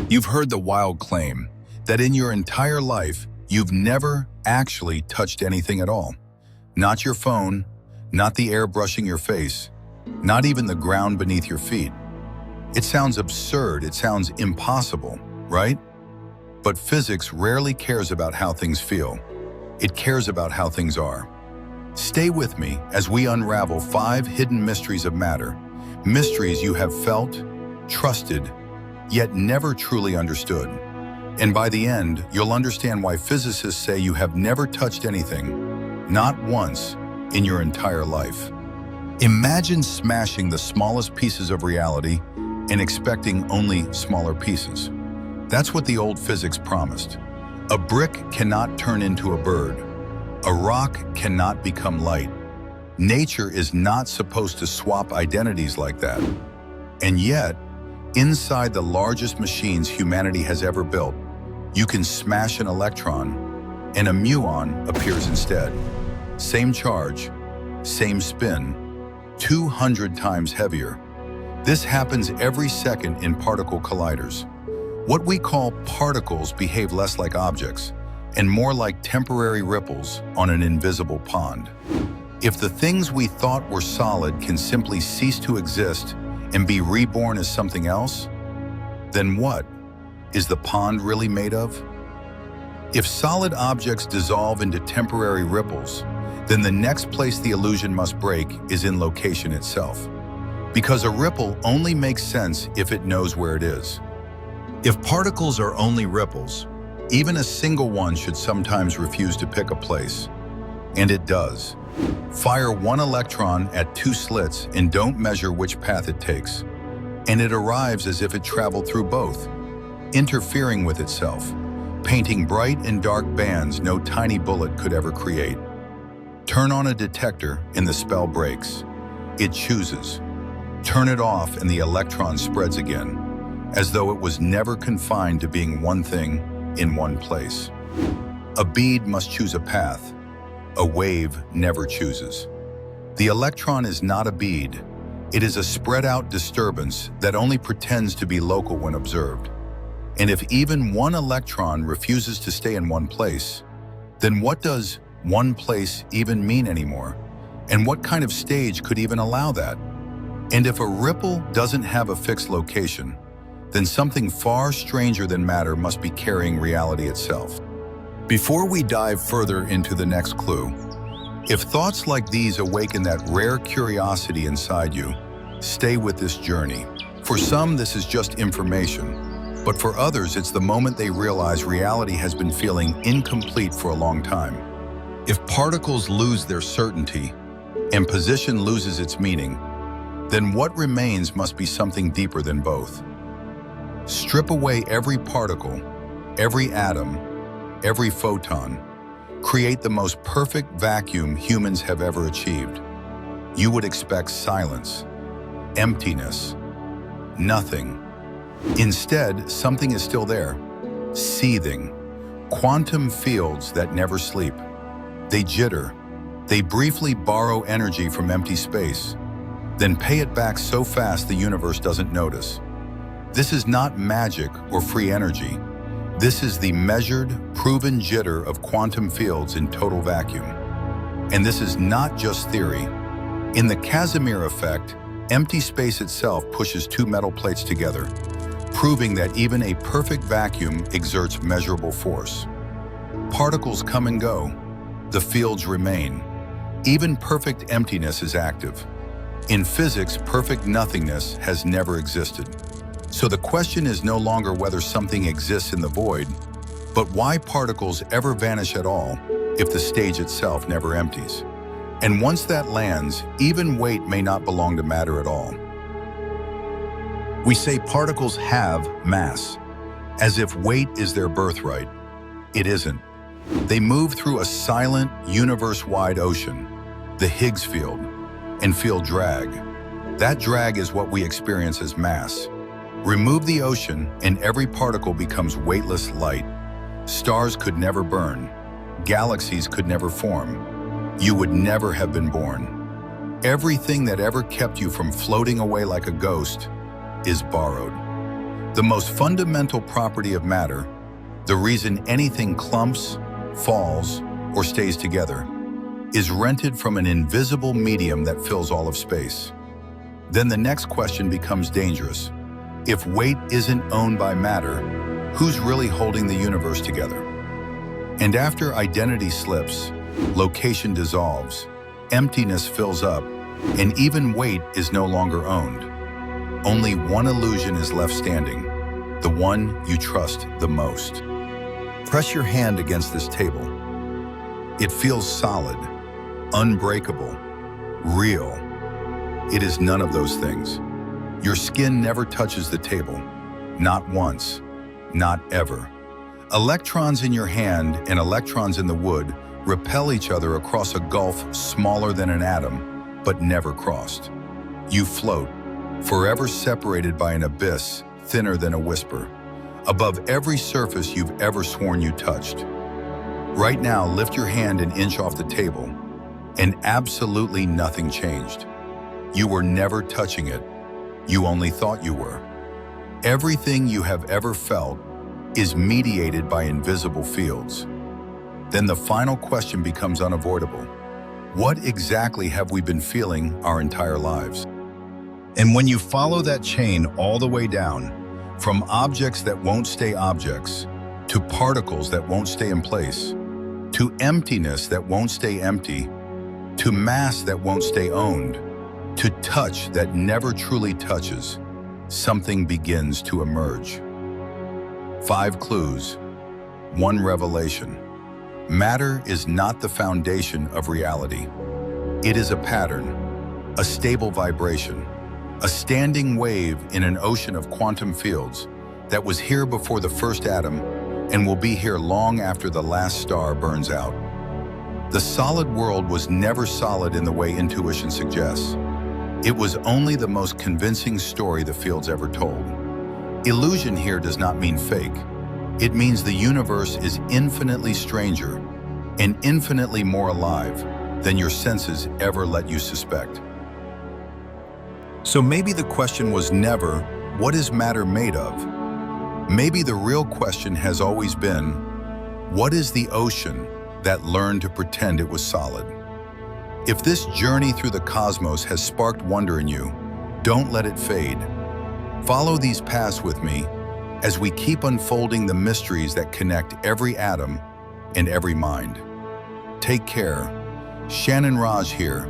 You've heard the wild claim that in your entire life, you've never actually touched anything at all. Not your phone, not the air brushing your face, not even the ground beneath your feet. It sounds absurd, it sounds impossible, right? But physics rarely cares about how things feel. It cares about how things are. Stay with me as we unravel 5 hidden mysteries of matter, mysteries you have felt, trusted, yet never truly understood. And by the end, you'll understand why physicists say you have never touched anything, not once, in your entire life. Imagine smashing the smallest pieces of reality and expecting only smaller pieces. That's what the old physics promised. A brick cannot turn into a bird. A rock cannot become light. Nature is not supposed to swap identities like that. And yet, inside the largest machines humanity has ever built, you can smash an electron and a muon appears instead. Same charge, same spin, 200 times heavier. This happens every second in particle colliders. What we call particles behave less like objects and more like temporary ripples on an invisible pond. If the things we thought were solid can simply cease to exist and be reborn as something else, then what is the pond really made of? If solid objects dissolve into temporary ripples, then the next place the illusion must break is in location itself. Because a ripple only makes sense if it knows where it is. If particles are only ripples, even a single one should sometimes refuse to pick a place. And it does. Fire one electron at 2 slits and don't measure which path it takes. And it arrives as if it traveled through both, interfering with itself, painting bright and dark bands no tiny bullet could ever create. Turn on a detector and the spell breaks. It chooses. Turn it off and the electron spreads again, as though it was never confined to being one thing in one place. A bead must choose a path. A wave never chooses. The electron is not a bead. It is a spread-out disturbance that only pretends to be local when observed. And if even one electron refuses to stay in one place, then what does one place even mean anymore? And what kind of stage could even allow that? And if a ripple doesn't have a fixed location, then something far stranger than matter must be carrying reality itself. Before we dive further into the next clue, if thoughts like these awaken that rare curiosity inside you, stay with this journey. For some, this is just information, but for others, it's the moment they realize reality has been feeling incomplete for a long time. If particles lose their certainty and position loses its meaning, then what remains must be something deeper than both. Strip away every particle, every atom, every photon, create the most perfect vacuum humans have ever achieved. You would expect silence, emptiness, nothing. Instead, something is still there, seething, quantum fields that never sleep. They jitter, they briefly borrow energy from empty space, then pay it back so fast the universe doesn't notice. This is not magic or free energy. This is the measured, proven jitter of quantum fields in total vacuum. And this is not just theory. In the Casimir effect, empty space itself pushes 2 metal plates together, proving that even a perfect vacuum exerts measurable force. Particles come and go. The fields remain. Even perfect emptiness is active. In physics, perfect nothingness has never existed. So the question is no longer whether something exists in the void, but why particles ever vanish at all if the stage itself never empties. And once that lands, even weight may not belong to matter at all. We say particles have mass, as if weight is their birthright. It isn't. They move through a silent, universe-wide ocean, the Higgs field, and feel drag. That drag is what we experience as mass. Remove the ocean and every particle becomes weightless light. Stars could never burn. Galaxies could never form. You would never have been born. Everything that ever kept you from floating away like a ghost is borrowed. The most fundamental property of matter, the reason anything clumps, falls, or stays together, is rented from an invisible medium that fills all of space. Then the next question becomes dangerous. If weight isn't owned by matter, who's really holding the universe together? And after identity slips, location dissolves, emptiness fills up, and even weight is no longer owned. Only one illusion is left standing, the one you trust the most. Press your hand against this table. It feels solid, unbreakable, real. It is none of those things. Your skin never touches the table, not once, not ever. Electrons in your hand and electrons in the wood repel each other across a gulf smaller than an atom, but never crossed. You float, forever separated by an abyss thinner than a whisper, above every surface you've ever sworn you touched. Right now, lift your hand an inch off the table, and absolutely nothing changed. You were never touching it. You only thought you were. Everything you have ever felt is mediated by invisible fields. Then the final question becomes unavoidable. What exactly have we been feeling our entire lives? And when you follow that chain all the way down, from objects that won't stay objects, to particles that won't stay in place, to emptiness that won't stay empty, to mass that won't stay owned, to touch that never truly touches, something begins to emerge. 5 clues, 1 revelation. Matter is not the foundation of reality. It is a pattern, a stable vibration, a standing wave in an ocean of quantum fields that was here before the first atom and will be here long after the last star burns out. The solid world was never solid in the way intuition suggests. It was only the most convincing story the fields ever told. Illusion here does not mean fake. It means the universe is infinitely stranger and infinitely more alive than your senses ever let you suspect. So maybe the question was never, what is matter made of? Maybe the real question has always been, what is the ocean that learned to pretend it was solid? If this journey through the cosmos has sparked wonder in you, don't let it fade. Follow these paths with me as we keep unfolding the mysteries that connect every atom and every mind. Take care. Shannon Raj here,